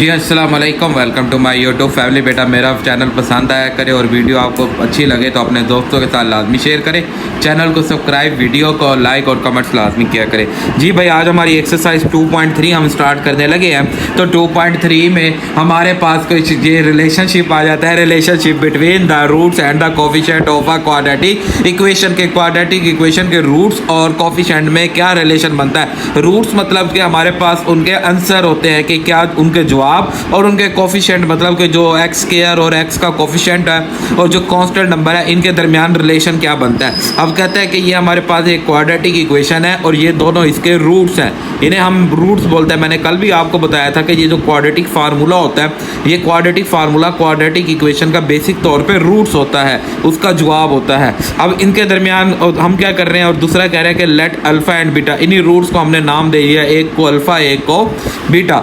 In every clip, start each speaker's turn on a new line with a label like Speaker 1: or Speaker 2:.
Speaker 1: जी अस्सलाम वालेकुम, welcome to my YouTube family. बेटा मेरा चैनल पसंद आया करे और वीडियो आपको अच्छी लगे तो अपने दोस्तों के साथ लाजमी शेयर करें, चैनल को सब्सक्राइब, वीडियो को लाइक और कमेंट्स लाजमी किया करें। जी भाई, आज हमारी एक्सरसाइज 2.3 हम स्टार्ट करने लगे हैं। तो 2.3 में हमारे पास कुछ ये रिलेशनशिप आ जाता है, relationship between the roots and the coefficient of a quadratic equation. के क्वाड्रेटिक इक्वेशन के रूट्स और कोफिशिएंट में क्या रिलेशन बनता है। रूट्स मतलब कि हमारे पास उनके आंसर होते हैं कि क्या उनके जवाब, और उनके कोफिशिएंट मतलब कि जो एक्स स्क्वायर और एक्स का कोफिशिएंट है और जो कांस्टेंट नंबर है, इनके दरमियान रिलेशन क्या बनता है। अब कहते हैं कि ये हमारे पास एक क्वाड्रेटिक इक्वेशन है और ये दोनों इसके रूट्स हैं, इन्हें हम रूट्स बोलते हैं। मैंने कल भी आपको बताया था कि ये जो क्वाड्रेटिक फार्मूला होता है, ये क्वाड्रेटिक फार्मूला क्वाड्रेटिक इक्वेशन का बेसिक तौर पर रूट्स होता है, उसका जवाब होता है। अब इनके दरमियान हम क्या कर रहे हैं, और दूसरा कह रहे हैं कि लेट अल्फा एंड बीटा, इन्हीं रूट्स को हमने नाम दे दिया, एक को अल्फा एक को बीटा।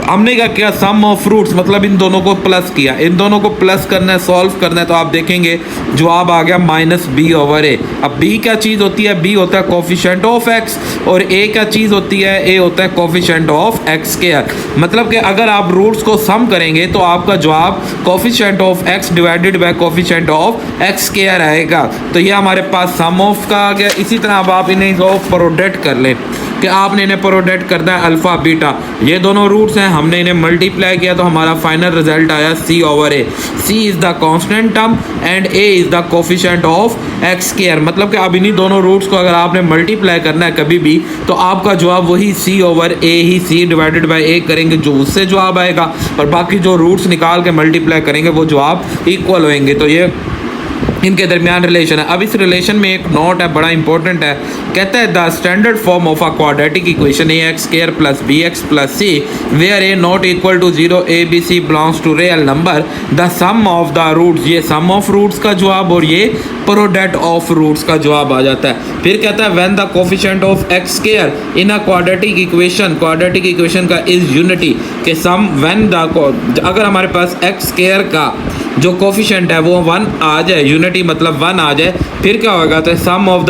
Speaker 1: हमने क्या किया, सम ऑफ रूट्स मतलब इन दोनों को प्लस किया, इन दोनों को प्लस करना है, सॉल्व करना है। तो आप देखेंगे जवाब आ गया -b/a। अब b क्या चीज़ होती है, b होता है कोफिशिएंट ऑफ x और a क्या चीज़ होती है, a होता है कोफिशिएंट ऑफ x स्क्वायर। मतलब कि अगर आप रूट्स को सम करेंगे तो आपका जवाब coefficient of x divided by coefficient of x square आएगा। तो ये हमारे पास सम ऑफ का आ गया। इसी तरह अब आप इन्हें प्रोडक्ट कर लें कि आपने इन्हें प्रोडक्ट करना है अल्फ़ा बीटा, ये दोनों रूट्स हैं, हमने इन्हें मल्टीप्लाई किया तो हमारा फाइनल रिजल्ट आया c/a। c is the constant term and a is the coefficient of x square. मतलब कि अब इन्हीं दोनों रूट्स को अगर आपने मल्टीप्लाई करना है कभी भी, तो आपका जवाब वही c/a he, c divided by a करेंगे जो उससे जवाब आएगा, और बाकी जो रूट्स निकाल के मल्टीप्लाई करेंगे वो जवाब इक्वल होंगे। तो ये इनके दरमियान रिलेशन है। अब इस रिलेशन में एक नोट है, बड़ा इंपॉर्टेंट है। कहता है the standard form of a quadratic equation ax² + bx + c where a not equal to 0, a b c belongs to real number, the sum of the roots, ये सम ऑफ रूट्स का जवाब और ये product of roots का जवाब आ जाता है। फिर कहता है when the coefficient of x² in a quadratic equation का इज यूनिटी, के सम व्हेन द, अगर हमारे पास x² का जो कोफिशिएंट है वो 1 आ जाए, यूनिटी मतलब 1 आ जाए, फिर क्या होगा, तो sum of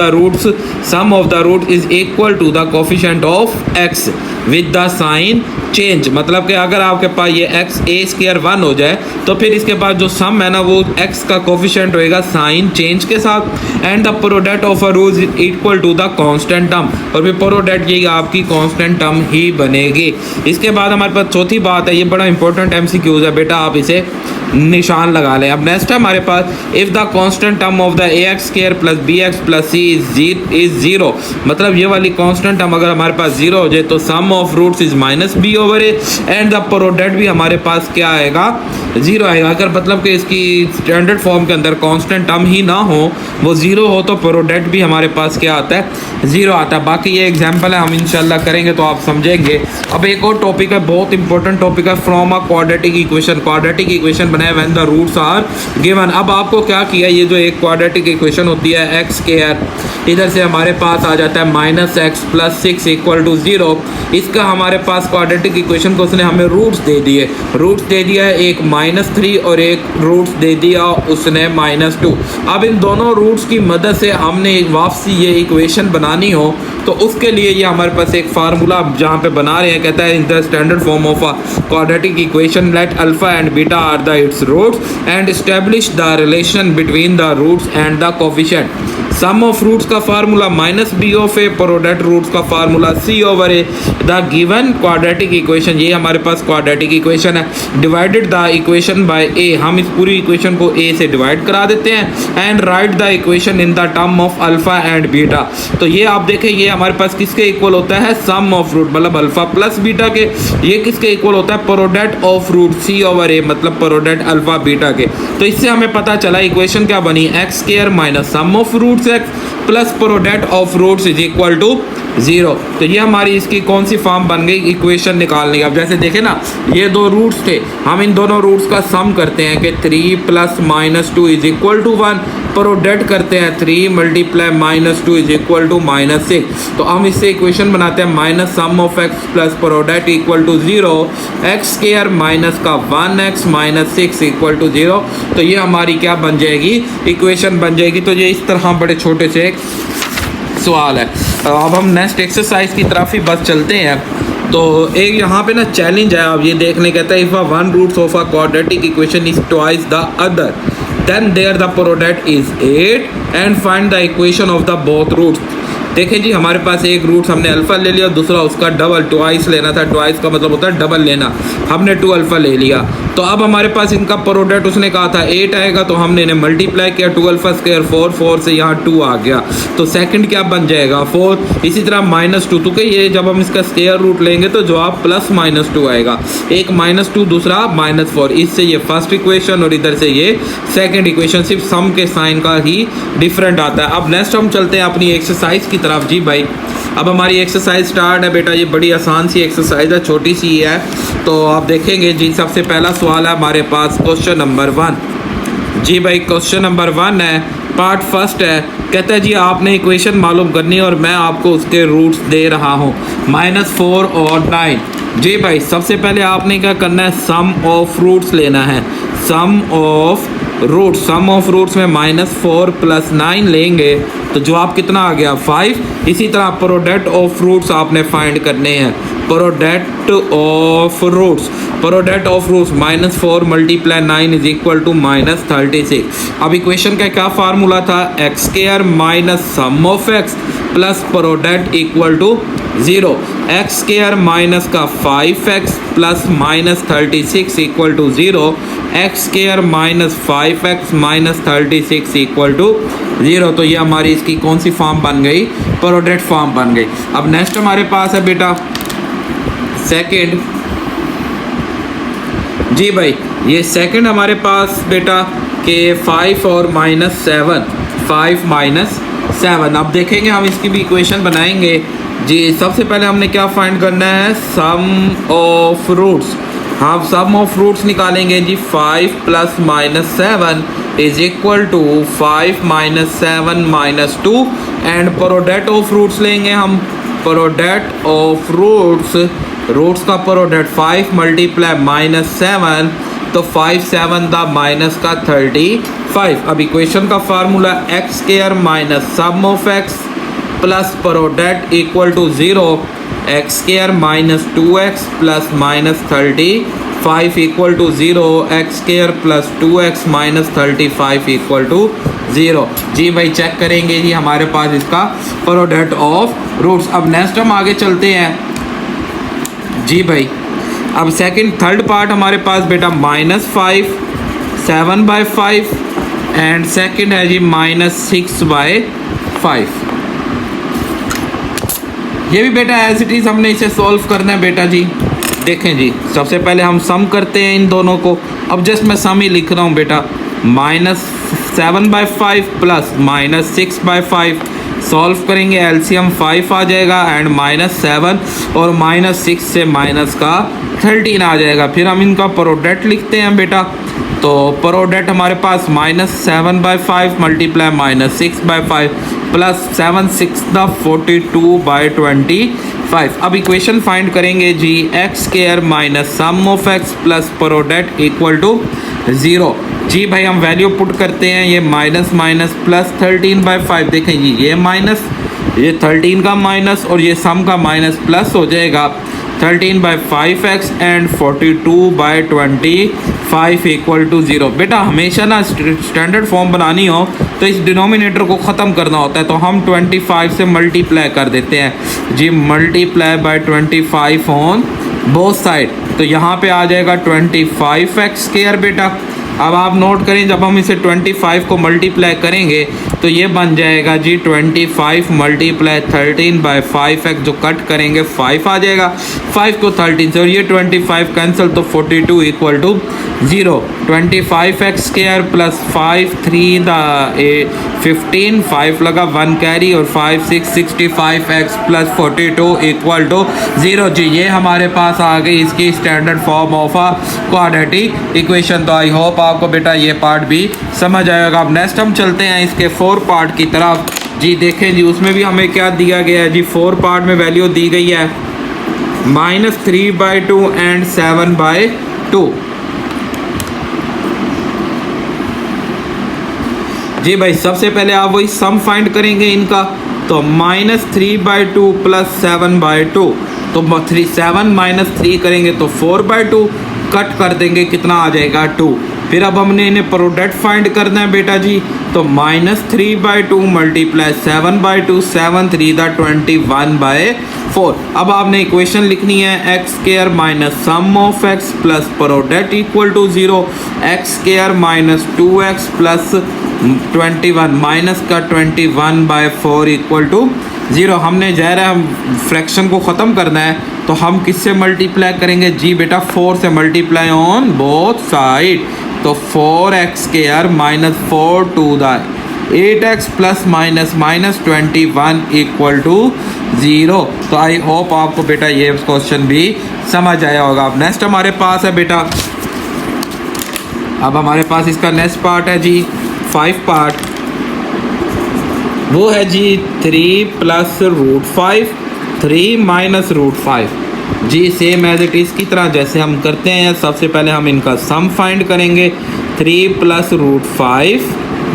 Speaker 1: the root is equal to the coefficient of x with the sign change. मतलब कि अगर आपके पास ये x² 1 हो जाए तो फिर इसके बाद जो सम है ना वो x का कोफिशिएंट होएगा साइन चेंज के साथ, and the product of a root is equal to the constant term, और फिर प्रोडक्ट ये आपकी कांस्टेंट टर्म ही बनेगी। इसके बाद हमारे पास चौथी बात है, ये बड़ा इंपॉर्टेंट MCQ है बेटा, आप इसे निशान लगा लें। अब नेक्स्ट है हमारे पास if the constant term of the ax² + bx + c is 0, मतलब ये वाली कांस्टेंट टर्म अगर हमारे पास 0 हो जाए तो sum of roots is -b/a and the product भी हमारे पास क्या आएगा, 0 आएगा। अगर मतलब कि इसकी स्टैंडर्ड फॉर्म के अंदर कांस्टेंट टर्म ही ना हो, वो 0 हो, तो प्रोडक्ट भी हमारे पास क्या आता है, 0 आता है। बाकी ये एग्जाम्पल है, हम इंशाल्लाह करेंगे तो आप समझेंगे। अब एक और टॉपिक है, बहुत इंपॉर्टेंट टॉपिक है, फ्रॉम अ क्वाड्रेटिक इक्वेशन बनाए when the roots are given. अब आपको क्या किया, ये जो एक क्वाड्रेटिक इक्वेशन होती है x², इधर से हमारे पास आ जाता है -x + 6 = 0। इसका हमारे पास क्वाड्रेटिक इक्वेशन को उसने हमें रूट्स दे दिया है, एक -3 और एक रूट्स दे दिया उसने -2। अब इन दोनों रूट्स की मदद से हमने वापसी ये इक्वेशन बनानी हो तो उसके लिए ये हमारे पास एक फार्मूला जहाँ पे बना रहे हैं, कहता है in the standard form of a quadratic equation let alpha and beta are the its roots and establish the relation between the roots and the coefficient. Sum of roots का फार्मूला -b/a, प्रोडक्ट रूट्स का formula c/a। The given quadratic equation, ये हमारे पास quadratic equation है, divided the equation by a, हम इस पूरी equation को a से डिवाइड करा देते हैं, and right the equation in the term of alpha and beta. तो ये आप देखें, ये हमारे पास किसके इक्वल होता है, सम ऑफ रूट मतलब अल्फा प्लस बीटा के। ये किसके इक्वल होता है, प्रोडक्ट ऑफ रूट c/a, मतलब प्रोडक्ट अल्फा बीटा के। तो इससे हमें पता चला इक्वेशन क्या बनी, x² - sum of roots x plus product of roots is equal to 0। तो ये हमारी इसकी कौन सी फॉर्म बन गई, इक्वेशन निकालने की। अब जैसे देखें ना, ये दो रूट्स थे, हम इन दोनों रूट्स का सम करते हैं कि 3 + -2 इज इक्वल टू 1, प्रोडक्ट करते हैं 3 × -2 इज इक्वल टू -6। तो हम इससे इक्वेशन बनाते हैं -sum of x plus product equal to 0, x² minus का 1x - 6 इक्वल टू 0। तो ये हमारी क्या बन जाएगी, इक्वेशन बन जाएगी। तो ये इस तरह बड़े छोटे से एक सवाल है। अब हम नेक्स्ट एक्सरसाइज की तरफ ही बस चलते हैं। तो एक यहाँ पे ना चैलेंज है, आप ये देखने कहता है if a one roots of a quadratic equation is twice the other then there the product is 8 and find the equation of the both roots. देखें जी, हमारे पास एक रूट हमने अल्फा ले लिया, दूसरा उसका डबल ट्वाइस लेना था। ट्वाइस का मतलब होता है डबल लेना, हमने 2 अल्फा ले लिया। तो अब हमारे पास इनका प्रोडक्ट उसने कहा था 8 आएगा, तो हमने इन्हें मल्टीप्लाई किया, 2 अल्फा स्क्वायर 4, 4 से यहाँ 2 आ गया, तो सेकंड क्या बन जाएगा 4। इसी तरह -2, तो ये जब हम इसका स्क्वायर रूट लेंगे तो जवाब +-2 आएगा। एक -2 दूसरा -4, इससे ये फर्स्ट इक्वेशन और इधर से ये सेकेंड इक्वेशन, सिर्फ सम के साइन का ही डिफरेंट आता है। अब नेक्स्ट हम चलते हैं अपनी एक्सरसाइज की तरफ। जी भाई, अब हमारी एक्सरसाइज स्टार्ट है बेटा। ये बड़ी आसान सी एक्सरसाइज है, छोटी सी है, तो आप देखेंगे जी। सबसे पहला सवाल है हमारे पास क्वेश्चन नंबर 1। जी भाई, क्वेश्चन नंबर 1 है, पार्ट फर्स्ट है। कहता है जी आपने इक्वेशन मालूम करनी है और मैं आपको उसके रूट्स दे रहा हूँ, -4 और 9। जी भाई, सबसे पहले आपने क्या करना है, सम ऑफ रूट्स लेना है। सम ऑफ रूट्स में -4 + 9 लेंगे तो जवाब कितना आ गया 5। इसी तरह प्रोडक्ट ऑफ रूट्स आपने फाइंड करने हैं। Product of roots -4 × 9 is equal to -36। अब इक्वेशन का क्या फार्मूला था, x² - sum of x plus product equal to 0। x² minus का 5x plus -36 equal to 0। x² - 5x - 36 equal to 0। तो ये हमारी इसकी कौन सी फॉर्म बन गई, प्रोडक्ट फॉर्म बन गई। अब नेक्स्ट हमारे पास है बेटा सेकंड। जी भाई, ये सेकंड हमारे पास बेटा के 5 और -7, 5 - 7। अब देखेंगे हम इसकी भी इक्वेशन बनाएंगे जी। सबसे पहले हमने क्या फाइंड करना है, सम ऑफ रूट्स। हाँ, सम ऑफ रूट्स निकालेंगे जी। 5 + -7 is equal to 5 - 7 - 2 and product of roots लेंगे हम। प्रोडक्ट ऑफ रूट्स का प्रोडक्ट 5 × -7, तो 5 7 दा माइनस का 35। अब इक्वेशन का formula x² - sum of x plus product equal to 0। x² - 2x plus -35 equal to 0। x² + 2x - 35 equal to 0। जी भाई, चेक करेंगे जी हमारे पास इसका प्रोडक्ट ऑफ रूट्स। अब नेक्स्ट हम आगे चलते हैं जी भाई। अब थर्ड पार्ट हमारे पास बेटा -5 7/5 एंड सेकंड है जी -6/5। ये भी बेटा एज इट इज़ हमने इसे सॉल्व करना है बेटा जी। देखें जी, सबसे पहले हम सम करते हैं इन दोनों को। अब जस्ट मैं सम ही लिख रहा हूँ बेटा, -7/5 प्लस -6/5 सॉल्व करेंगे, एलसीएम 5 आ जाएगा एंड -7 और -6 से माइनस का 13 आ जाएगा। फिर हम इनका प्रोडक्ट लिखते हैं बेटा। तो प्रोडक्ट हमारे पास -7/5 मल्टीप्लाई -6/5 प्लस 7 6 द 42/25। अब इक्वेशन फाइंड करेंगे जी। x² - sum of x plus product equal to 0। जी भाई, हम वैल्यू पुट करते हैं। ये माइनस प्लस 13/5। देखें जी, ये माइनस, ये 13 का माइनस और ये सम का माइनस प्लस हो जाएगा। 13/5x and 42/25 equal to 0। बेटा हमेशा ना स्टैंडर्ड फॉर्म बनानी हो तो इस डिनोमिनेटर को ख़त्म करना होता है, तो हम 25 से मल्टीप्लाई कर देते हैं जी। Multiply by 25 on both side, तो यहाँ पे आ जाएगा 25x² बेटा। अब आप नोट करें, जब हम इसे 25 को मल्टीप्लाई करेंगे तो ये बन जाएगा जी 25 × 13/5x, जो कट करेंगे 5 आ जाएगा। 5 को 13 से और ये 25 कैंसिल, तो 42 इक्वल टू 0। 25x² प्लस 5 3 15 5 लगा 1 कैरी और 5 6 65x प्लस 42 इक्वल टू 0। जी, ये हमारे पास आ गई इसकी standard form of a quadratic equation. तो आई होप आपको बेटा ये पार्ट भी समझ आएगा। अब नेक्स्ट हम चलते हैं इसके 4 पार्ट की तरफ। जी देखें जी, उसमें भी हमें क्या दिया गया है जी। 4 पार्ट में वैल्यू दी गई है -3/2 एंड 7/2। जी भाई, सबसे पहले आप वही सम फाइंड करेंगे इनका। तो -3/2 प्लस 7/2, तो 7 - 3 करेंगे तो 4/2, कट कर देंगे कितना आ जाएगा 2। फिर अब हमने इन्हें प्रोडक्ट फाइंड करना है बेटा जी, तो -3/2 मल्टीप्लाई 7/2, 7 3 21/4। अब आपने इक्वेशन लिखनी है x² minus sum of x plus product equal to 0, x² minus 2x plus 21 minus का 21/4 इक्वल टू 0। हमने ज़ाहिर हम फ्रैक्शन को ख़त्म करना है, तो हम किससे मल्टीप्लाई करेंगे जी बेटा, 4 से मल्टीप्लाई ऑन बोथ साइड, तो 4x² minus 4 to the 8x plus minus 21 equal to 0। तो आई होप आपको बेटा ये क्वेश्चन भी समझ आया होगा। अब नेक्स्ट हमारे पास है बेटा, अब हमारे पास इसका नेक्स्ट पार्ट है जी 5 पार्ट, वो है जी 3 प्लस √5, 3 माइनस √5 जी, सेम एज इट इज़ की तरह जैसे हम करते हैं। सबसे पहले हम इनका सम फाइंड करेंगे, 3 प्लस √5,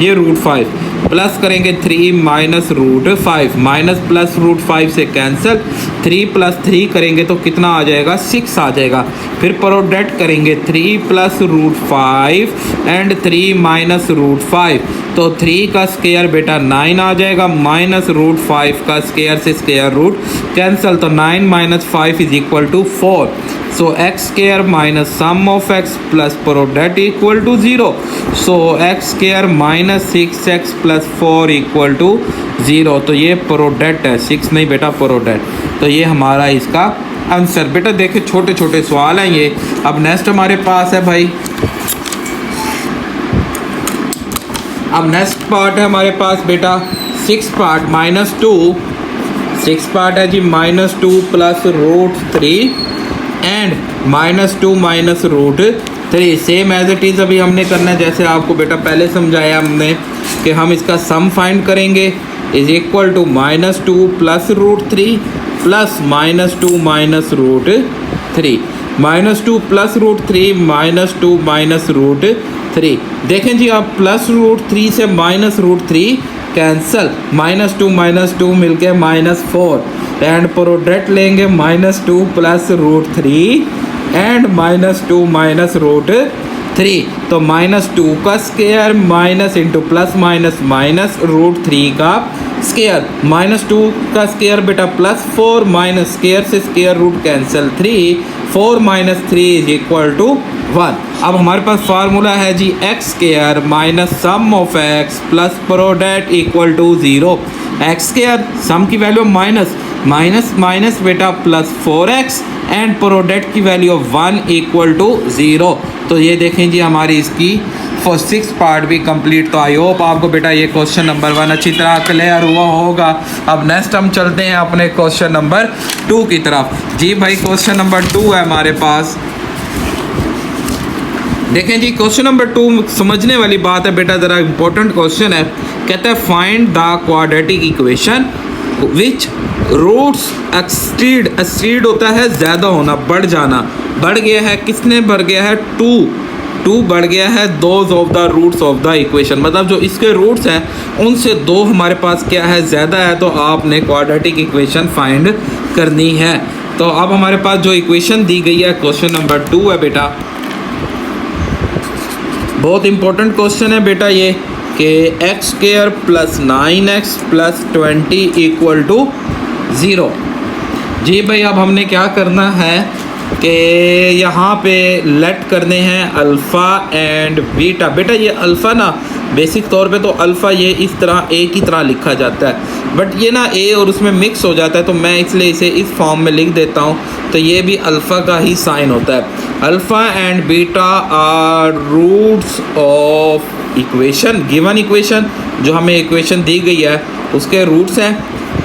Speaker 1: ये √5 प्लस करेंगे 3 माइनस √5, माइनस प्लस √5 से कैंसिल, 3 प्लस 3 करेंगे तो कितना आ जाएगा 6 आ जाएगा। फिर प्रोडक्ट करेंगे 3 प्लस √5 एंड 3 माइनस √5, तो 3 का स्क्वायर बेटा 9 आ जाएगा, माइनस √5 का स्क्वायर से स्क्वायर रूट कैंसिल, तो 9 minus 5 is equal to 4। So x² minus sum of x plus product equal to 0, so x² minus 6x plus 4 equal to 0। तो ये प्रोडक्ट है, 6 नहीं बेटा प्रोडक्ट। तो ये हमारा इसका आंसर। बेटा देखिए छोटे छोटे सवाल हैं ये। अब नेक्स्ट हमारे पास है भाई, अब नेक्स्ट पार्ट है हमारे पास बेटा 6 पार्ट -2, 6 पार्ट है जी -2 plus √3 and -2 minus √3, same as it is अभी हमने करना है जैसे आपको बेटा पहले समझाया हमने कि हम इसका सम फाइंड करेंगे, is equal to -2 plus √3 plus -2 minus √3, -2 plus √3 -2 minus √3। देखें जी आप प्लस √3 से माइनस √3 कैंसल, -2 मिलके -4 एंड प्रोडक्ट लेंगे -2 प्लस √3 एंड -2 माइनस √3, तो -2 का square minus into plus minus minus √3 का स्क्वायर, -2 का स्क्वायर बेटा +4 माइनस स्क्वायर से square root cancel 3, 4 minus 3 is equal to 1। अब हमारे पास फार्मूला है जी x² minus sum of x plus product equal to 0। x² sum की वैल्यू माइनस बेटा प्लस 4x एंड प्रोडक्ट की वैल्यू 1 इक्वल टू 0। तो ये देखें जी हमारी इसकी 6 पार्ट भी कंप्लीट। तो आई होप आपको बेटा ये क्वेश्चन नंबर 1 अच्छी तरह क्लियर हुआ होगा। अब नेक्स्ट हम चलते हैं अपने क्वेश्चन नंबर 2 की तरफ। जी भाई क्वेश्चन नंबर 2 है हमारे पास। देखें जी क्वेश्चन नंबर 2 समझने वाली बात है बेटा, ज़रा इंपॉर्टेंट क्वेश्चन है। कहता है find the quadratic equation which roots exceed होता है ज़्यादा होना, बढ़ जाना, बढ़ गया है, किसने बढ़ गया है 2 बढ़ गया है those of the roots of the equation, मतलब जो इसके रूट्स हैं उनसे 2 हमारे पास क्या है ज़्यादा है, तो आपने क्वाड्रेटिक इक्वेशन फाइंड करनी है। तो अब हमारे पास जो इक्वेशन दी गई है क्वेश्चन नंबर 2 है बेटा, बहुत इंपॉर्टेंट क्वेश्चन है बेटा ये, कि x² plus 9x plus 20 equal to 0। जी भाई अब हमने क्या करना है कि यहाँ पे लेट करने हैं अल्फ़ा एंड बीटा। बेटा ये अल्फ़ा ना बेसिक तौर पे तो अल्फ़ा ये इस तरह ए की तरह लिखा जाता है, बट ये ना ए और उसमें मिक्स हो जाता है, तो मैं इसलिए इसे इस फॉर्म में लिख देता हूँ। तो ये भी अल्फ़ा का ही साइन होता है। Alpha and beta are roots of equation, given equation जो हमें इक्वेशन दी गई है उसके रूट्स हैं।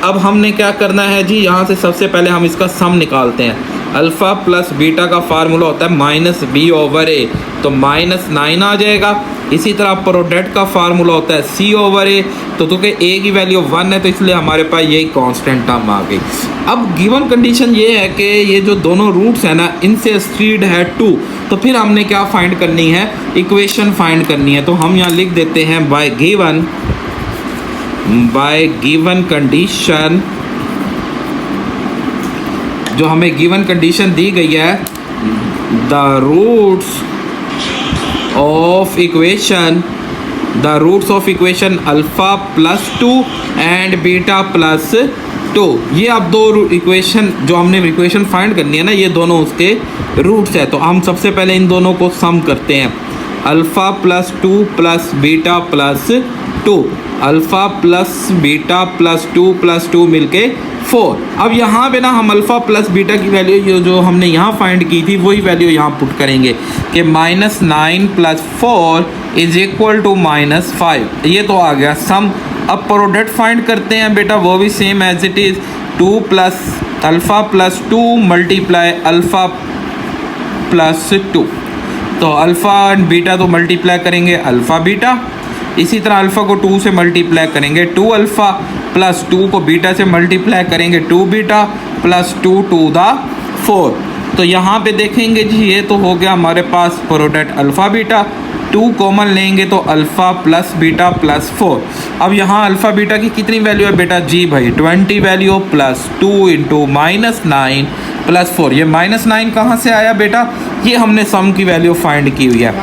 Speaker 1: अब हमने क्या करना है जी, यहाँ से सबसे पहले हम इसका सम निकालते हैं। अल्फ़ा प्लस बीटा का फार्मूला होता है -b/a, तो -9 आ जाएगा। इसी तरह प्रोडक्ट का फार्मूला होता है c/a, तो क्योंकि a की वैल्यू 1 है तो इसलिए हमारे पास यही कांस्टेंट टर्म आ गई। अब गिवन कंडीशन ये है कि ये जो दोनों रूट्स हैं ना इनसे स्ट्रीड है 2, तो फिर हमने क्या फाइंड करनी है, इक्वेशन फाइंड करनी है। तो हम यहाँ लिख देते हैं बाय जो हमें गिवन कंडीशन दी गई है, the roots of equation alpha plus 2 and beta plus 2। ये अब दो इक्वेशन जो हमने इक्वेशन फाइंड करनी है ना, ये दोनों उसके रूट्स है। तो हम सबसे पहले इन दोनों को सम करते हैं। Alpha plus 2 plus beta plus 2, alpha plus beta plus 2 मिलके 4। अब यहाँ पे ना हम अल्फ़ा प्लस बीटा की वैल्यू जो हमने यहाँ फाइंड की थी वही वैल्यू यहाँ पुट करेंगे कि -9 + 4 = -5। ये तो आ गया सम। अब प्रोडक्ट फाइंड करते हैं बेटा, वो भी same as it is, 2 plus alpha plus 2 multiply alpha plus 2। तो अल्फ़ा एंड बीटा तो मल्टीप्लाई करेंगे अल्फ़ा बीटा, इसी तरह अल्फ़ा को 2 से मल्टीप्लाई करेंगे 2 अल्फ़ा, प्लस 2 को बीटा से मल्टीप्लाई करेंगे 2 बीटा, प्लस 2 टू द 4। तो यहाँ पे देखेंगे जी, ये तो हो गया हमारे पास प्रोडक्ट अल्फ़ा बीटा। 2 कॉमन लेंगे तो अल्फ़ा प्लस बीटा प्लस 4। अब यहाँ अल्फ़ा बीटा की कितनी वैल्यू है बेटा? जी भाई 20 वैल्यू, प्लस 2 × -9 + 4। ये -9 कहाँ से आया बेटा? ये हमने सम की वैल्यू फाइंड की हुई है।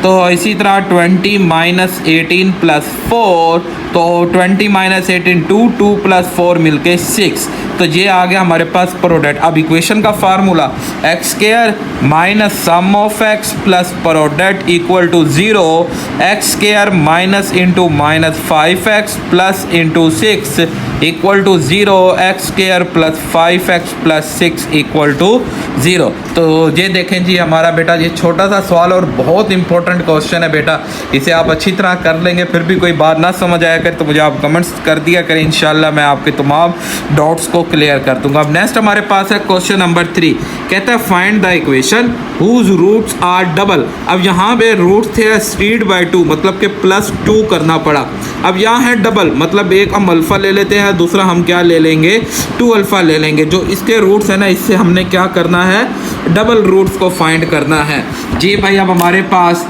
Speaker 1: तो इसी तरह 20 - 18 + 4, तो 20 - 18 2 + 4 मिलके 6। तो ये आ गया हमारे पास प्रोडक्ट। अब इक्वेशन का formula x² minus sum of x plus product equal to 0, x² minus into -5x plus into 6 equal to 0, x² plus 5x plus 6 equal to 0। तो ये देखें जी हमारा बेटा, ये छोटा सा सवाल और बहुत इंपॉर्टेंट क्वेश्चन है बेटा। इसे आप अच्छी तरह कर लेंगे, फिर भी कोई बात ना समझ आया करे तो मुझे आप कमेंट्स कर दिया करें, इंशाल्लाह मैं आपके तमाम डाउट्स को क्लियर कर दूंगा। अब नेक्स्ट हमारे पास है क्वेश्चन नंबर 3। कहता है find the equation whose roots are double. अब यहाँ पे रूट्स थे √2, मतलब कि +2 करना पड़ा। अब यहाँ है डबल, मतलब एक हम अल्फ़ा ले लेते हैं, दूसरा हम क्या ले लेंगे? 2 अल्फ़ा ले लेंगे। जो इसके रूट्स है ना, इससे हमने क्या करना है? डबल रूट्स को फाइंड करना है जी भाई। अब हमारे पास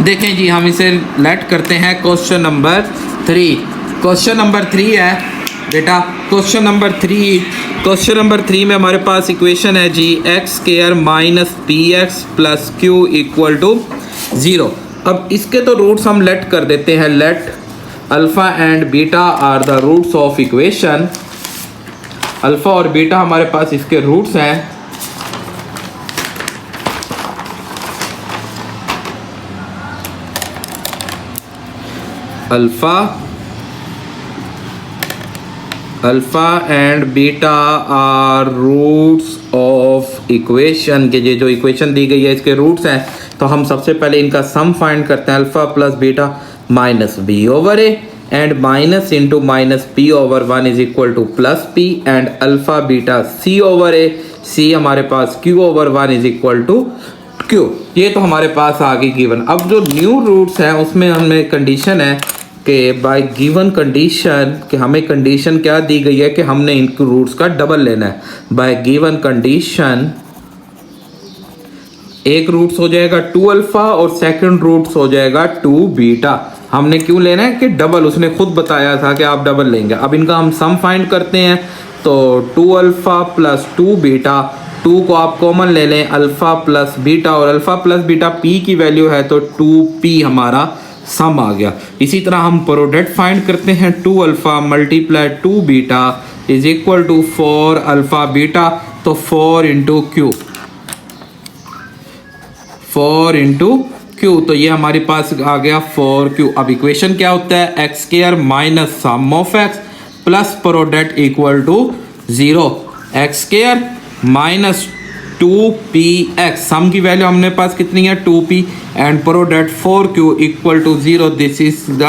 Speaker 1: देखें जी, हम इसे लेट करते हैं क्वेश्चन नंबर 3। क्वेश्चन नंबर 3 है बेटा, क्वेश्चन नंबर 3 में हमारे पास इक्वेशन है जी x² minus px plus q equal to 0। अब इसके तो रूट्स हम लेट कर देते हैं। Let alpha and beta are the roots of equation. Alpha और बीटा हमारे पास इसके रूट्स हैं। Alpha and beta are roots of equation के, ये जो इक्वेशन दी गई है इसके रूट्स हैं। तो हम सबसे पहले इनका सम फाइंड करते हैं। Alpha plus beta minus b/a and minus into -p/1 is equal to plus p and alpha beta c/a, c हमारे पास q/1 is equal to q। ये तो हमारे पास आ गई गिवन। अब जो न्यू रूट्स हैं उसमें हमें कंडीशन है कि बाय गिवन कंडीशन, कि हमें कंडीशन क्या दी गई है कि हमने इन रूट्स का डबल लेना है। बाय गिवन कंडीशन एक रूट्स हो जाएगा 2 अल्फ़ा और सेकंड रूट्स हो जाएगा 2 बीटा। हमने क्यों लेना है? कि डबल, उसने खुद बताया था कि आप डबल लेंगे। अब इनका हम सम फाइंड करते हैं। तो 2 अल्फ़ा प्लस 2 बीटा, 2 को आप कॉमन ले लें, अल्फ़ा प्लस बीटा, और अल्फ़ा प्लस बीटा p की वैल्यू है तो 2p हमारा सम आ गया। इसी तरह हम प्रोडक्ट फाइंड करते हैं। 2 alpha multiply 2 beta is equal to 4 alpha beta, तो 4 इंटू क्यू, 4 इंटू क्यू, तो ये हमारे पास आ गया 4q। अब इक्वेशन क्या होता है? x² minus sum of x plus product equal to 0, x² minus 2px, sum की वैल्यू हमने पास कितनी है? 2p and product 4q equal to 0। This is the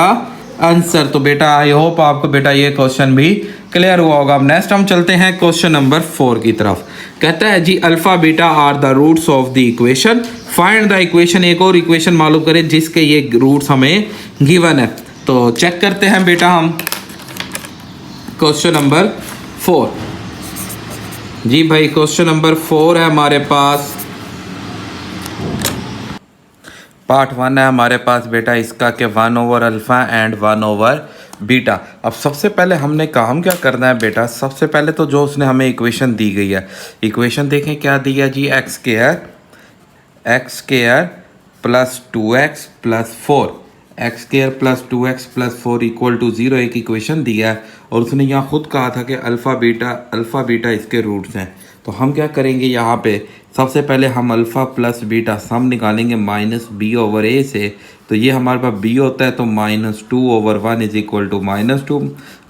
Speaker 1: answer. तो बेटा आई होप आपको बेटा ये क्वेश्चन भी क्लियर हुआ होगा। अब नेक्स्ट हम चलते हैं क्वेश्चन नंबर 4 की तरफ। कहता है जी alpha beta are the roots of the equation, find the equation. एक और इक्वेशन मालूम करें जिसके ये रूट्स हमें गिवन है। तो चेक करते हैं बेटा हम क्वेश्चन नंबर 4। जी भाई क्वेश्चन नंबर 4 है हमारे पास। पार्ट 1 है हमारे पास बेटा इसका कि 1/अल्फ़ा एंड 1/β बीटा। अब सबसे पहले हमने काम क्या करना है बेटा, सबसे पहले तो जो उसने हमें इक्वेशन दी गई है, इक्वेशन देखें क्या दिया जी, X square plus 2x plus 4, X square plus 2x plus 4 equal to 0 एक इक्वेशन दिया है। और उसने यहाँ खुद कहा था कि अल्फ़ा बीटा इसके रूट्स हैं। तो हम क्या करेंगे यहाँ पे, सबसे पहले हम अल्फ़ा प्लस बीटा सम निकालेंगे माइनस बी ओवर ए से। तो ये हमारे पास बी होता है तो -2/1 इज इक्वल टू -2।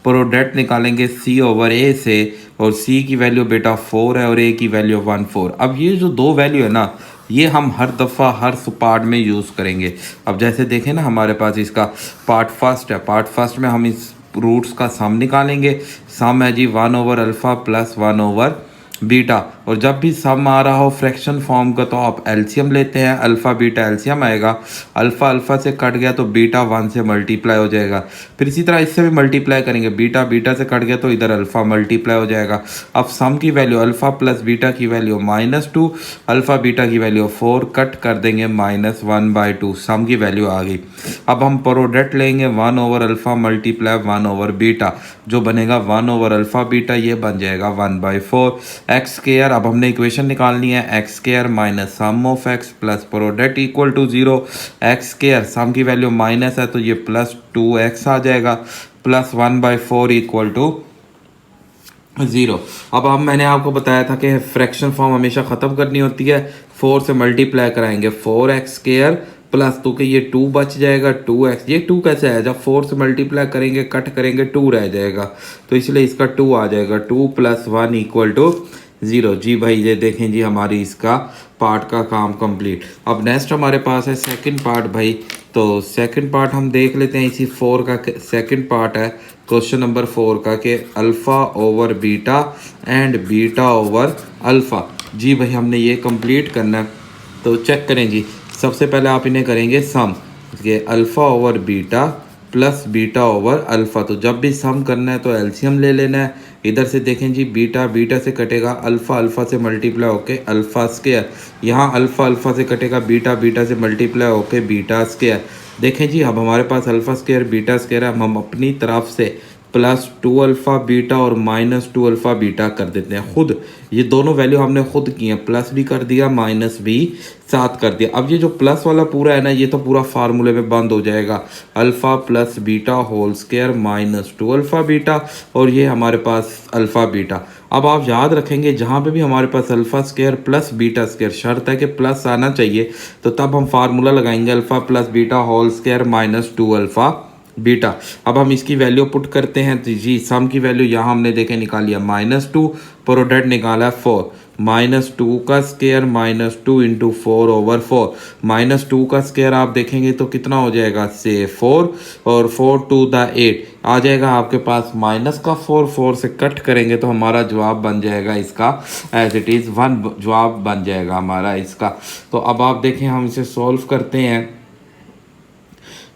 Speaker 1: प्रोडक्ट निकालेंगे सी ओवर ए से, और सी की वैल्यू बेटा 4 है और ए की वैल्यू 1/4। अब ये जो दो वैल्यू है ना, ये हम हर दफ़ा हर पार्ट में यूज़ करेंगे। अब जैसे देखें ना, हमारे पास इसका पार्ट फर्स्ट है, पार्ट फर्स्ट में हम इस रूट्स का सम निकालेंगे। सम है जी 1/अल्फ़ा प्लस 1/बीटा। और जब भी सम आ रहा हो फ्रैक्शन फॉर्म का तो आप एलसीएम लेते हैं, अल्फ़ा बीटा एलसीएम आएगा। अल्फ़ा अल्फ़ा से कट गया तो बीटा 1 से मल्टीप्लाई हो जाएगा। फिर इसी तरह इससे भी मल्टीप्लाई करेंगे, बीटा बीटा से कट गया तो इधर अल्फ़ा मल्टीप्लाई हो जाएगा। अब सम की वैल्यू अल्फ़ा प्लस बीटा की वैल्यू -2, अल्फ़ा बीटा की वैल्यू 4, कट कर देंगे -1/2, सम की वैल्यू आ गई। अब हम प्रोडक्ट लेंगे 1/अल्फ़ा मल्टीप्लाई 1/बीटा, जो बनेगा 1/अल्फ़ा बीटा, ये बन जाएगा 1/4 एक्स स्क्वायर। अब हमने इक्वेशन निकालनी है, X square minus sum of x plus product equal to 0। X square sum की वैल्यू माइनस है तो ये प्लस 2x आ जाएगा, प्लस 1/4 इक्वल टू 0। अब मैंने आपको बताया था कि फ्रैक्शन फॉर्म हमेशा ख़त्म करनी होती है, 4 से मल्टीप्लाई कराएंगे 4x स्क्वायर प्लस, तो कि ये 2 बच जाएगा 2x। ये 2 कैसे आया, जब 4 से मल्टीप्लाई करेंगे कट करेंगे 2 रह जाएगा, तो इसलिए इसका 2 आ जाएगा, 2 + 1 इक्वल टू 0। जी भाई ये देखें जी, हमारी इसका पार्ट का काम कंप्लीट। अब नेक्स्ट हमारे पास है सेकंड पार्ट भाई। तो सेकंड पार्ट हम देख लेते हैं, इसी 4 का सेकंड पार्ट है क्वेश्चन नंबर 4 का, कि alpha over beta and beta over alpha. जी भाई हमने ये कंप्लीट करना है, तो चेक करें जी। सबसे पहले आप इन्हें करेंगे सम, ये alpha over beta plus beta over alpha. तो जब भी सम करना है तो एलसीएम ले लेना है। इधर से देखें जी, बीटा बीटा से कटेगा, अल्फ़ा अल्फ़ा से मल्टीप्लाई होके अल्फ़ा स्क्वायर, यहाँ अल्फ़ा अल्फ़ा से कटेगा, बीटा बीटा से मल्टीप्लाई होके बीटा स्क्वायर। देखें जी, अब हमारे पास अल्फ़ा स्क्वायर बीटा स्क्वायर है, हम अपनी तरफ से +2 अल्फ़ा बीटा और -2 अल्फ़ा बीटा कर देते हैं खुद। ये दोनों वैल्यू हमने खुद की हैं, प्लस भी कर दिया माइनस भी साथ कर दिया। अब ये जो प्लस वाला पूरा है ना, ये तो पूरा फार्मूले में बंद हो जाएगा, alpha plus beta whole square -2 alpha beta, और ये हमारे पास अल्फ़ा बीटा। अब आप याद रखेंगे, जहाँ पे भी हमारे पास alpha square plus beta square, शर्त है कि प्लस आना चाहिए, तो तब हम फार्मूला लगाएंगे alpha plus beta whole square -2 alpha beta. अब हम इसकी वैल्यू पुट करते हैं, तो जी सम की वैल्यू यहाँ हमने देखे निकाली है -2, प्रोडक्ट निकाला 4, -2 का स्क्वायर -2 इंटू 4/4, -2 का स्क्वायर आप देखेंगे तो कितना हो जाएगा से 4, और 4 × 2 = 8 आ जाएगा आपके पास, माइनस का 4 से कट करेंगे तो हमारा जवाब बन जाएगा इसका एज इट इज़ 1 जवाब बन जाएगा हमारा इसका। तो अब आप देखें, हम इसे सॉल्व करते हैं,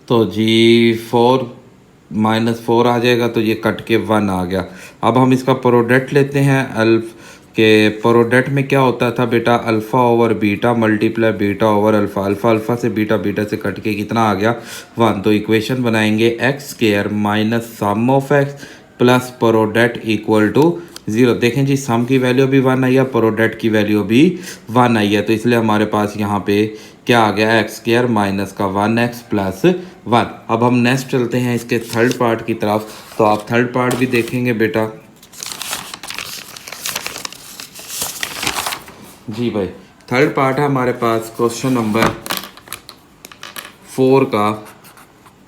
Speaker 1: तो जी 4 - 4 आ जाएगा, तो ये कट के 1 आ गया। अब हम इसका प्रोडक्ट लेते हैं, के प्रोडक्ट में क्या होता था बेटा, alpha over beta multiply beta over alpha, alpha alpha से बीटा बीटा से कट के कितना आ गया 1। तो इक्वेशन बनाएंगे x square minus sum of x plus product equal to 0। देखें जी, सम की वैल्यू भी 1 आई है, प्रोडक्ट की वैल्यू भी 1 आई है, तो इसलिए हमारे पास यहाँ पे क्या आ गया, एक्स स्क्वायर माइनस का 1x प्लस 1। अब हम नेक्स्ट चलते हैं इसके थर्ड पार्ट की तरफ, तो आप थर्ड पार्ट भी देखेंगे बेटा। जी भाई, थर्ड पार्ट है हमारे पास क्वेश्चन नंबर 4 का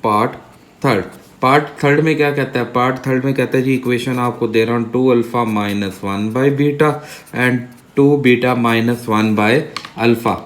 Speaker 1: पार्ट थर्ड। पार्ट थर्ड में क्या कहता है, पार्ट थर्ड में कहता है जी, इक्वेशन आपको दे रहा हूँ 2 अल्फ़ा माइनस 1/बीटा एंड 2 बीटा माइनस 1/अल्फ़ा।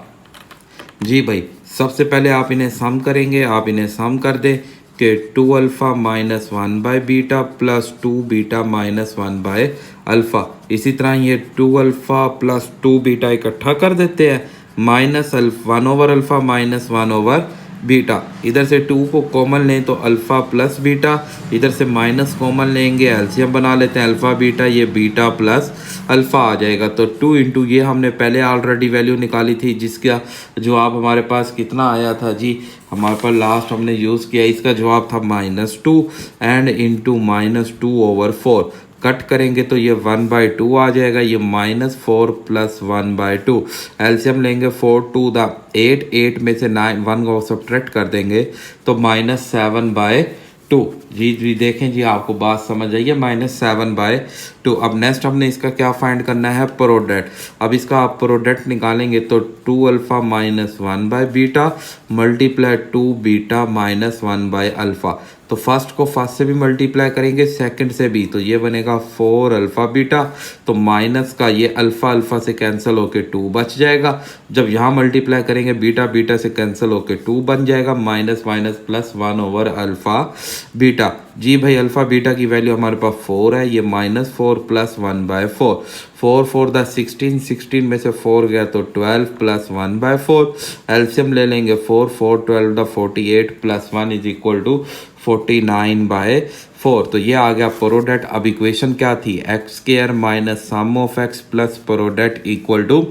Speaker 1: जी भाई, सबसे पहले आप इन्हें सम करेंगे, आप इन्हें सम कर दें कि 2 अल्फ़ा माइनस 1/बीटा प्लस 2 बीटा माइनस 1/अल्फ़ा। इसी तरह ये 2 अल्फ़ा प्लस 2 बीटा इकट्ठा कर देते हैं, -1/अल्फ़ा माइनस 1/बीटा बीटा। इधर से 2 को कॉमन लें तो अल्फ़ा प्लस बीटा, इधर से माइनस कॉमन लेंगे, एलसीएम बना लेते हैं अल्फ़ा बीटा, ये बीटा प्लस अल्फ़ा आ जाएगा। तो 2 इंटू ये हमने पहले ऑलरेडी वैल्यू निकाली थी जिसका जवाब हमारे पास कितना आया था जी, हमारे पास लास्ट हमने यूज़ किया, इसका जवाब था -2 एंड इंटू -2/4। कट करेंगे तो ये 1/2 आ जाएगा, ये -4 प्लस 1/2। एलसीएम लेंगे 4 टू द 8, 8 में से 9 1 को सब्ट्रैक्ट कर देंगे तो -7/2। जी देखें जी, आपको बात समझ आई है, -7/2। अब नेक्स्ट हमने इसका क्या फाइंड करना है, प्रोडक्ट। अब इसका आप प्रोडक्ट निकालेंगे तो 2 अल्फ़ा माइनस 1/बीटा मल्टीप्लाई 2 बीटा माइनस 1/अल्फ़ा। तो फर्स्ट को फर्स्ट से भी मल्टीप्लाई करेंगे, सेकंड से भी, तो ये बनेगा 4 अल्फ़ा बीटा। तो माइनस का ये अल्फ़ा अल्फ़ा से कैंसिल होके 2 बच जाएगा। जब यहाँ मल्टीप्लाई करेंगे बीटा बीटा से कैंसिल होके 2 बन जाएगा, माइनस माइनस प्लस 1/अल्फ़ा बीटा। जी भाई, अल्फ़ा बीटा की वैल्यू हमारे पास 4 है, ये -4 प्लस 1/4। 4 4 द 16, 16 में से 4 गया तो 12 प्लस 1/4। एलसीएम ले लेंगे 4 4 12 the 48 plus 1 is equal to 49/4। तो ये आ गया प्रोडक्ट। अब इक्वेशन क्या थी, x² minus sum of x plus product equal to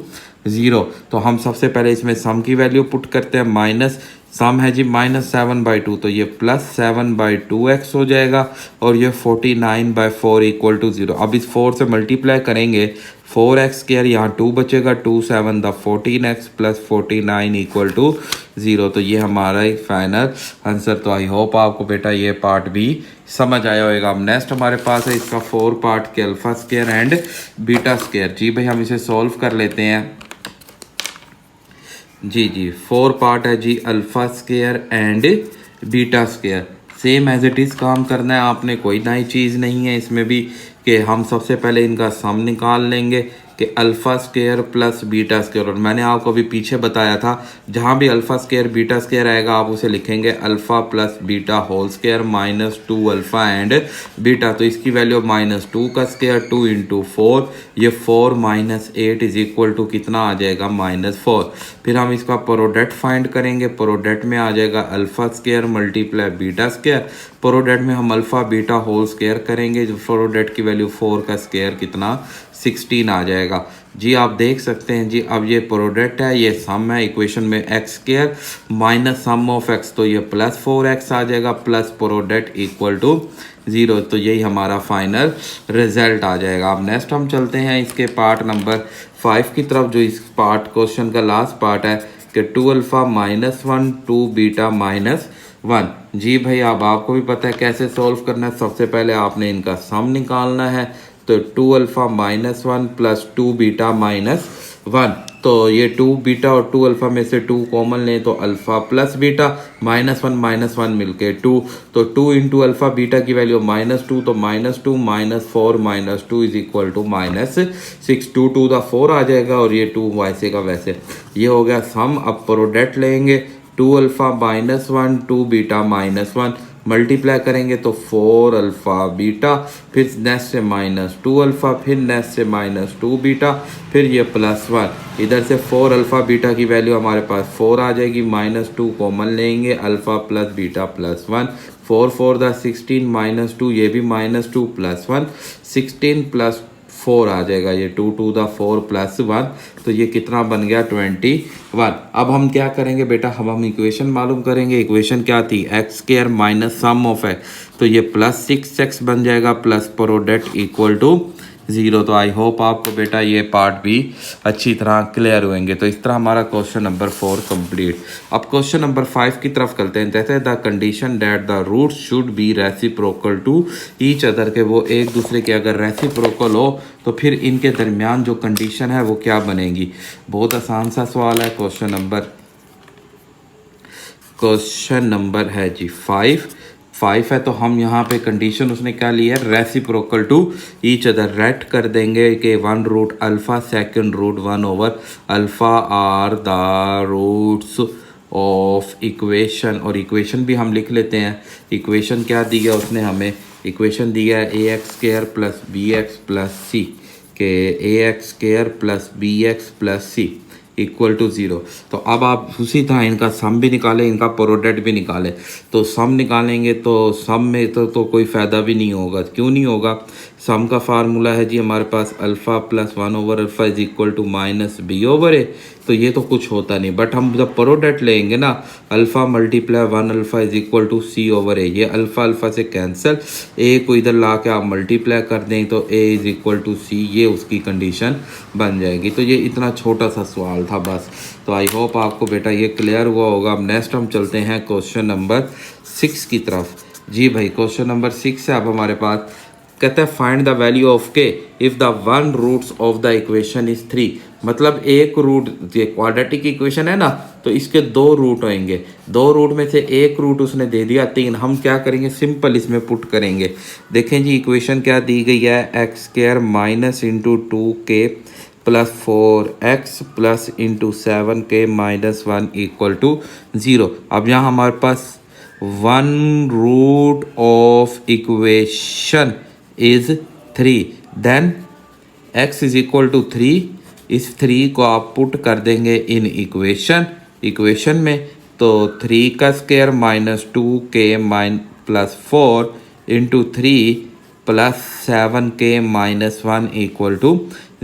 Speaker 1: 0। तो हम सबसे पहले इसमें सम की वैल्यू पुट करते हैं, माइनस सम है जी -7/2, तो ये +7/2x हो जाएगा और ये 49/4 इक्वल टू 0। अब इस 4 से मल्टीप्लाई करेंगे, 4x², यहाँ 2 बचेगा, 2 7 the 14x plus 49 equal to 0। तो ये हमारा एक फाइनल आंसर। तो आई होप आपको बेटा ये पार्ट भी समझ आया होगा। अब नेक्स्ट हमारे पास है इसका 4 पार्ट के अल्फ़ा² एंड बीटा²। जी भाई, हम इसे सॉल्व कर लेते हैं। जी 4 पार्ट है जी, alpha and beta. Same as it is काम करना है आपने, कोई नई चीज़ नहीं है इसमें भी, कि हम सबसे पहले इनका सम निकाल लेंगे कि अल्फ़ा² प्लस बीटा²। और मैंने आपको अभी पीछे बताया था, जहाँ भी अल्फ़ा² बीटा² आएगा आप उसे लिखेंगे alpha plus beta whole square -2 alpha and beta. तो इसकी वैल्यू -2 का स्क्वायर, 2 इंटू 4, ये 4 माइनस 8 इज इक्वल टू कितना आ जाएगा, -4। फिर हम इसका प्रोडक्ट फाइंड करेंगे, प्रोडक्ट में आ जाएगा अल्फ़ा² मल्टीप्लाई बीटा²। प्रोडक्ट में हम अल्फ़ा बीटा होल स्क्वायर करेंगे, जो प्रोडक्ट की वैल्यू 4 का स्क्वायर कितना 16 आ जाएगा। जी आप देख सकते हैं जी, अब ये प्रोडक्ट है, ये सम है, इक्वेशन में x² minus sum of x, तो ये +4x आ जाएगा, प्लस प्रोडक्ट इक्वल टू 0। तो यही हमारा फाइनल रिजल्ट आ जाएगा। अब नेक्स्ट हम चलते हैं इसके पार्ट नंबर 5 की तरफ, जो इस पार्ट क्वेश्चन का लास्ट पार्ट है कि 2 अल्फ़ा माइनस 1 2 बीटा माइनस 1। जी भाई, अब आपको भी पता है कैसे सॉल्व करना है। सबसे पहले आपने इनका सम निकालना है, तो 2 alpha minus 1 plus 2 beta minus 1। तो ये 2 बीटा और 2 अल्फ़ा में से 2 कॉमन लें तो अल्फ़ा प्लस बीटा, -1 मिलके 2। तो 2 इंटू अल्फ़ा बीटा की वैल्यू -2, तो -2 -4 -2 is equal to -6। 2 to the 4 आ जाएगा और ये 2 वैसे का वैसे। ये हो गया सम। अब प्रोडक्ट लेंगे, 2 alpha minus 1 2 beta minus 1, multiply करेंगे तो 4 अल्फ़ा बीटा, फिर नेक्स्ट से -2 अल्फ़ा, फिर नेक्स्ट से -2 बीटा, फिर ये +1। इधर से 4 अल्फ़ा बीटा की वैल्यू हमारे पास 4 आ जाएगी, -2 कॉमन लेंगे, अल्फ़ा प्लस बीटा +1। 4 4 द 16 -2, ये भी -2 +1, 16 प्लस 4 आ जाएगा, ये 2 टू द 4 प्लस 1। तो ये कितना बन गया, 21। अब हम क्या करेंगे बेटा, हम इक्वेशन मालूम करेंगे। इक्वेशन क्या थी, x² minus sum of x, तो ये +6x बन जाएगा, प्लस प्रोडक्ट इक्वल टू 0। तो आई होप आपको बेटा ये पार्ट भी अच्छी तरह क्लियर होंगे। तो इस तरह हमारा क्वेश्चन नंबर 4 कंप्लीट। अब क्वेश्चन नंबर 5 की तरफ करते हैं। कहते हैं the condition that the roots should be reciprocal to each other, के वो एक दूसरे के अगर रेसिप्रोकल हो तो फिर इनके दरमियान जो कंडीशन है वो क्या बनेगी। बहुत आसान सा सवाल है। क्वेश्चन नंबर है जी 5 है। तो हम यहाँ पे कंडीशन उसने क्या ली है, रेसिप्रोकल टू ईच अदर। रेट कर देंगे कि 1 root alpha second root 1 over alpha are the roots of equation. और इक्वेशन भी हम लिख लेते हैं। इक्वेशन क्या दी है उसने हमें, इक्वेशन दिया है ax² plus bx plus c, के ax² plus bx plus c। Equal to 0। तो अब आप उसी तरह इनका सम भी निकालें, इनका प्रोडक्ट भी निकालें। तो सम निकालेंगे तो सम में तो कोई फ़ायदा भी नहीं होगा। क्यों नहीं होगा? सम का फार्मूला है जी हमारे पास alpha plus 1 over alpha is equal to minus B over A. तो ये तो कुछ होता नहीं, बट हम जब प्रोडक्ट लेंगे ना, alpha multiply 1 alpha is equal to C over A. ये अल्फ़ा अल्फ़ा से कैंसिल, ए को इधर ला के आप मल्टीप्लाई कर दें तो A is equal to C, ये उसकी कंडीशन बन जाएगी। तो ये इतना छोटा सा सवाल था बस। तो आई होप आपको बेटा ये क्लियर हुआ होगा। अब नेक्स्ट हम चलते हैं क्वेश्चन नंबर 6 की तरफ। जी भाई, क्वेश्चन नंबर 6 है अब हमारे पास। कहता है find the value of k if the one roots of the equation is 3। मतलब एक रूट, ये क्वाड्रेटिक इक्वेशन है ना, तो इसके 2 रूट होंगे। 2 रूट में से एक रूट उसने दे दिया 3। हम क्या करेंगे, सिंपल इसमें पुट करेंगे। देखें जी, इक्वेशन क्या दी गई है, X square minus into 2k plus 4x plus into 7k minus 1 equal to 0। अब यहाँ हमारे पास one root of equation is 3, then x is equal to 3। इस 3 को आप पुट कर देंगे इन इक्वेशन में। तो 3 का square minus 2k plus 4 into 3 plus 7k minus 1 equal to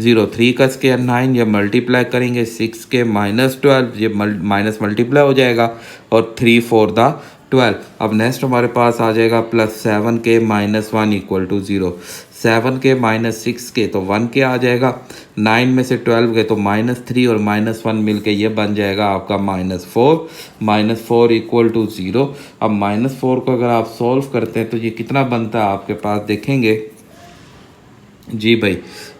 Speaker 1: 0। 3 का स्क्वायर 9, ये मल्टीप्लाई करेंगे 6k माइनस 12, ये माइनस मल्टीप्लाई हो जाएगा, और 3 4 द 12। अब नेक्स्ट हमारे पास आ जाएगा plus 7k minus 1 equal to 0। 7k minus 6k तो 1k आ जाएगा। 9 में से 12 गए तो माइनस 3 और माइनस 1 मिल के ये बन जाएगा आपका माइनस 4 इक्वल टू 0। अब माइनस 4 को अगर आप सॉल्व करते हैं तो ये कितना बनता है आपके पास, देखेंगे जी भाई।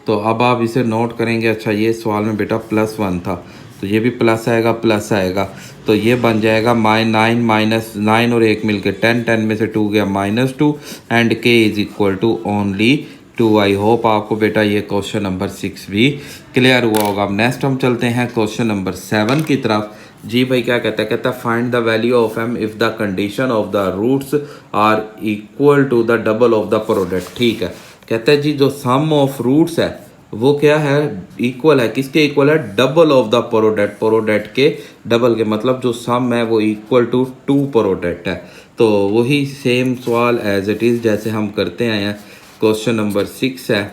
Speaker 1: तो अब आप इसे नोट करेंगे। अच्छा, ये सवाल में बेटा प्लस 1 था, तो ये भी प्लस आएगा। तो ये बन जाएगा 9 माइनस 9 और 1 मिलके 10, 10 में से 2 गया minus 2 and k is equal to only 2। I hope आपको बेटा ये क्वेश्चन नंबर 6 भी क्लियर हुआ होगा। अब नेक्स्ट हम चलते हैं क्वेश्चन नंबर 7 की तरफ। जी भाई, क्या कहता है, कहता है find the value of m if the condition of the roots are equal to the double of the product. ठीक है, कहता है जी जो सम ऑफ रूट्स है वो क्या है, इक्वल है, किसके इक्वल है, डबल ऑफ द प्रोडक्ट के डबल के, मतलब जो सम है वो इक्वल टू 2 प्रोडक्ट है। तो वही सेम सवाल एज इट इज़ जैसे हम करते आए हैं। क्वेश्चन नंबर 6 है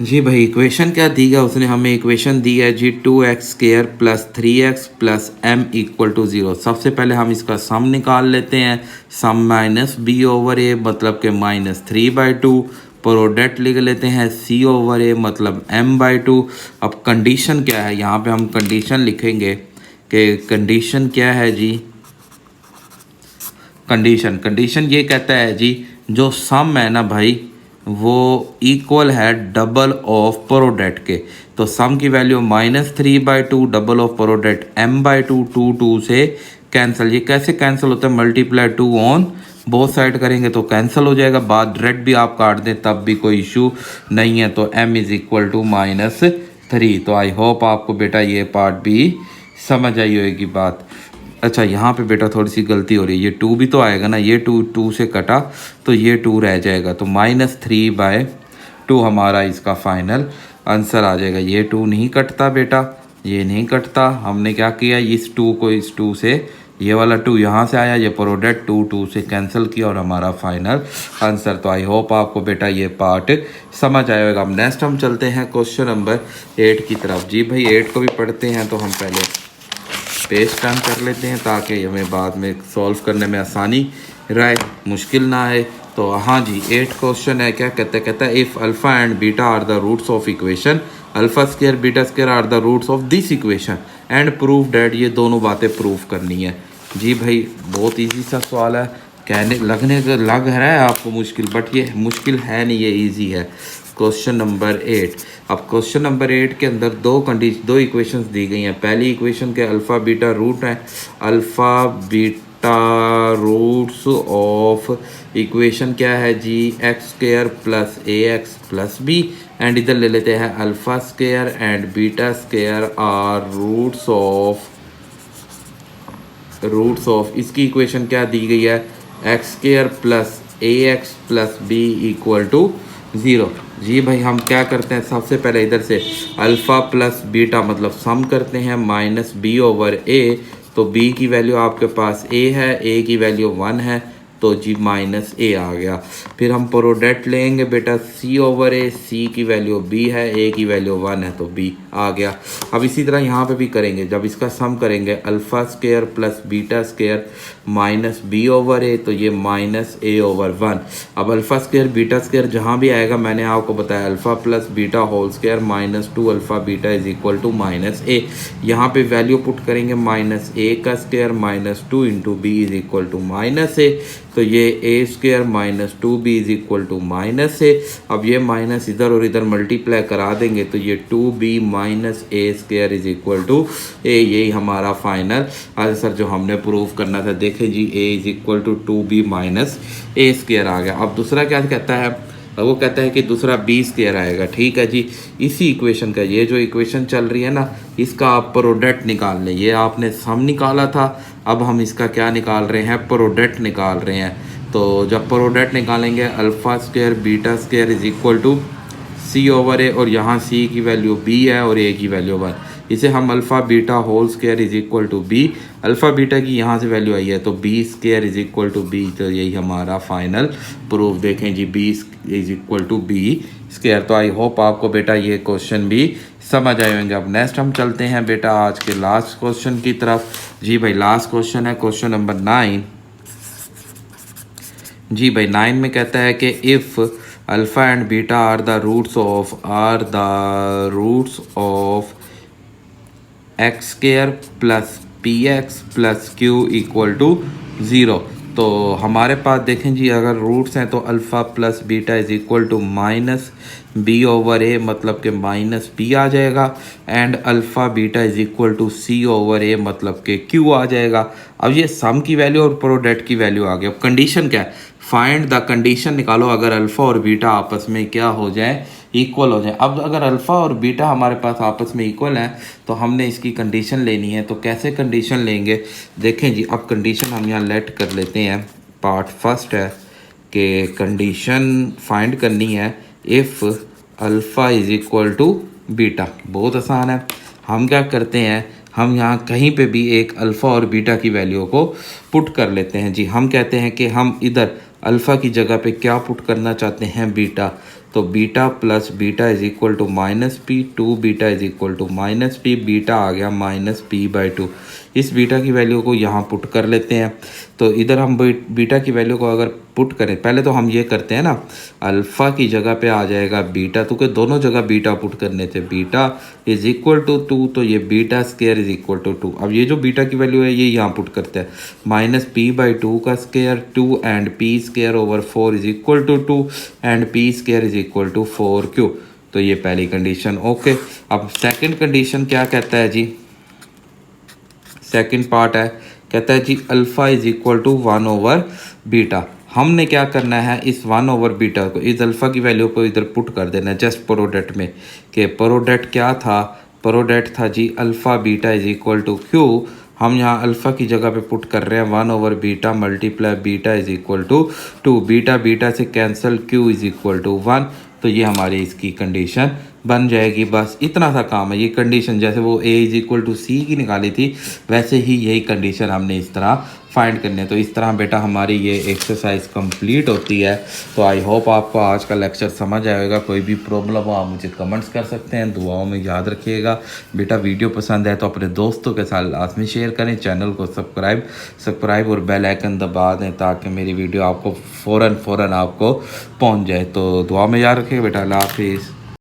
Speaker 1: जी भाई। इक्वेशन क्या दी गया, उसने हमें इक्वेशन दी है जी 2x square plus 3x plus m equal to 0। सबसे पहले हम इसका सम निकाल लेते हैं। Sum minus b over a मतलब के माइनस 3/2। प्रोडक्ट लिख लेते हैं c ओवर a मतलब m/2। अब कंडीशन क्या है, यहाँ पे हम कंडीशन लिखेंगे कि कंडीशन क्या है जी, कंडीशन ये कहता है जी जो सम है ना भाई वो इक्वल है डबल ऑफ प्रोडक्ट के। तो सम की value -3/2 double of product m/2, 2 से कैंसिल। ये कैसे कैंसिल होता है, मल्टीप्लाई 2 ऑन बोथ साइड करेंगे तो कैंसिल हो जाएगा। बाद डायरेक्ट भी आप काट दें तब भी कोई इशू नहीं है। तो m इज़ इक्वल टू -3। तो आई होप आपको बेटा ये पार्ट भी समझ आई होगी बात। अच्छा, यहाँ पे बेटा थोड़ी सी गलती हो रही है, ये 2 भी तो आएगा ना, ये 2 से कटा तो ये 2 रह जाएगा। तो -3/2 हमारा इसका फाइनल आंसर आ जाएगा। ये 2 नहीं कटता बेटा, ये नहीं कटता। हमने क्या किया, इस 2 को इस 2 से, ये वाला 2 यहाँ से आया, ये प्रोडक्ट 2 से कैंसिल किया और हमारा फाइनल आंसर। तो आई होप आपको बेटा ये पार्ट समझ आएगा। अब नेक्स्ट हम चलते हैं क्वेश्चन नंबर 8 की तरफ। जी भाई, 8 को भी पढ़ते हैं तो हम पहले पेज टर्न कर लेते हैं ताकि हमें बाद में सॉल्व करने में आसानी रहे, मुश्किल ना आए। तो हाँ जी, 8 क्वेश्चन है। क्या कहता है if alpha and beta are the roots of equation, alpha square beta square are the roots of this equation and prove that, ये दोनों बातें प्रूव करनी है। जी भाई, बहुत ईजी सा सवाल है, कहने लग रहा है आपको मुश्किल, बट ये मुश्किल है नहीं, ये ईजी है। Question number 8। अब क्वेश्चन नंबर 8 के अंदर दो इक्वेशंस दी गई हैं। पहली इक्वेशन के अल्फ़ा बीटा रूट हैं, alpha beta roots of equation क्या है जी, X square plus A X plus B, and इधर ले लेते हैं alpha square and beta square are roots of इसकी इक्वेशन क्या दी गई है, X square plus A X plus B equal to 0। जी भाई हम क्या करते हैं, सबसे पहले इधर से अल्फ़ा प्लस बीटा मतलब सम करते हैं माइनस बी ओवर ए। तो बी की वैल्यू आपके पास ए है, ए की वैल्यू 1 है, तो जी माइनस ए आ गया। फिर हम प्रोडक्ट लेंगे बेटा सी ओवर ए, सी की वैल्यू बी है, ए की वैल्यू 1 है, तो बी आ गया। अब इसी तरह यहाँ पे भी करेंगे, जब इसका सम करेंगे alpha square plus beta square minus B over A, तो ये माइनस ए ओवर 1। अब अल्फ़ा स्क्वायर बीटा स्क्वायर जहाँ भी आएगा मैंने आपको बताया alpha plus beta whole square minus 2 alpha beta is equal to minus A. यहाँ पे वैल्यू पुट करेंगे माइनस ए का square minus 2 into B is equal to minus A, तो ये A square minus 2b is equal to minus A. अब ये minus इधर और इधर मल्टीप्लाई करा देंगे तो ये 2b minus A square is equal to A. यही हमारा फाइनल आंसर जो हमने प्रूव करना था। देखें जी a is equal to 2b minus A square आ गया। अब दूसरा क्या कहता है, वो कहता है कि दूसरा बी स्क्वायर आएगा। ठीक है जी, इसी इक्वेशन का, ये जो इक्वेशन चल रही है ना, इसका आप प्रोडक्ट निकाल लें। ये आपने सम निकाला था, अब हम इसका क्या निकाल रहे हैं, प्रोडक्ट निकाल रहे हैं। तो जब प्रोडक्ट निकालेंगे alpha square beta square is equal to C over A, और यहाँ सी की वैल्यू बी है और ए की वैल्यू 1, इसे हम alpha beta whole square is equal to b. Alpha beta की यहाँ से वैल्यू आई है तो b square is equal to b, तो यही हमारा फाइनल प्रूफ। देखें जी b is equal to b square. तो आई होप आपको बेटा ये क्वेश्चन भी समझ आए होंगे। अब नेक्स्ट हम चलते हैं बेटा आज के लास्ट क्वेश्चन की तरफ। जी भाई लास्ट क्वेश्चन है क्वेश्चन नंबर 9। जी भाई 9 में कहता है कि if alpha and beta are the roots of x square plus p x plus q equal to 0। तो हमारे पास देखें जी अगर रूट्स हैं तो alpha plus beta is equal to minus B over A, मतलब कि माइनस बी आ जाएगा, and alpha beta is equal to C over A, मतलब कि क्यू आ जाएगा। अब ये सम की वैल्यू और प्रोडक्ट की वैल्यू आ गई। अब कंडीशन क्या है, फाइंड द कंडीशन निकालो अगर अल्फ़ा और बीटा आपस में क्या हो जाए, इक्वल हो जाए। अब अगर अल्फ़ा और बीटा हमारे पास आपस में इक्वल हैं तो हमने इसकी कंडीशन लेनी है। तो कैसे कंडीशन लेंगे, देखें जी अब कंडीशन हम यहाँ लेट कर लेते हैं। पार्ट फर्स्ट है कि कंडीशन फाइंड करनी है if alpha is equal to beta. बहुत आसान है, हम क्या करते हैं, हम यहाँ कहीं पे भी एक अल्फ़ा और बीटा की वैल्यू को पुट कर लेते हैं। जी हम कहते हैं कि हम इधर अल्फ़ा की जगह पे क्या पुट करना चाहते हैं, बीटा। तो beta plus beta is equal to minus P, 2 beta is equal to minus P, beta आ गया माइनस पी बाई 2। इस बीटा की वैल्यू को यहाँ पुट कर लेते हैं। तो इधर हम बीटा की वैल्यू को अगर पुट करें, पहले तो हम ये करते हैं ना, अल्फ़ा की जगह पे आ जाएगा बीटा, तो कि दोनों जगह बीटा पुट करने थे। बीटा इज इक्वल टू 2, तो ये beta square is equal to 2। अब ये जो बीटा की वैल्यू है ये यहाँ पुट करते हैं, माइनस पी बाई 2 का square 2 and P square over 4 is equal to 2 and P square is equal to 4 Q. तो ये पहली कंडीशन ओके। अब सेकंड कंडीशन क्या कहता है जी, सेकंड पार्ट है, कहता है जी alpha is equal to 1 over beta. हमने क्या करना है, इस 1 ओवर बीटा को, इस अल्फ़ा की वैल्यू को इधर पुट कर देना है जस्ट प्रोडक्ट में। कि प्रोडक्ट क्या था, प्रोडक्ट था जी alpha beta is equal to Q. हम यहाँ अल्फ़ा की जगह पे पुट कर रहे हैं 1 over beta multiply beta is equal to 2, beta beta से cancel, Q is equal to 1। तो ये हमारी इसकी कंडीशन बन जाएगी। बस इतना सा काम है। ये कंडीशन जैसे वो a इज इक्वल टू सी की निकाली थी, वैसे ही यही कंडीशन हमने इस तरह फाइंड करनी है। तो इस तरह बेटा हमारी ये एक्सरसाइज कंप्लीट होती है। तो आई होप आपको आज का लेक्चर समझ आएगा। कोई भी प्रॉब्लम हो आप मुझे कमेंट्स कर सकते हैं। दुआओं में याद रखिएगा। बेटा वीडियो पसंद है तो अपने दोस्तों के साथ लाजमी शेयर करें। चैनल को सब्सक्राइब और बेल आइकन दबा दें ताकि मेरी वीडियो आपको फ़ौरन आपको पहुँच जाए। तो दुआ में याद रखिएगा बेटा। अल्लाह हाफिज़।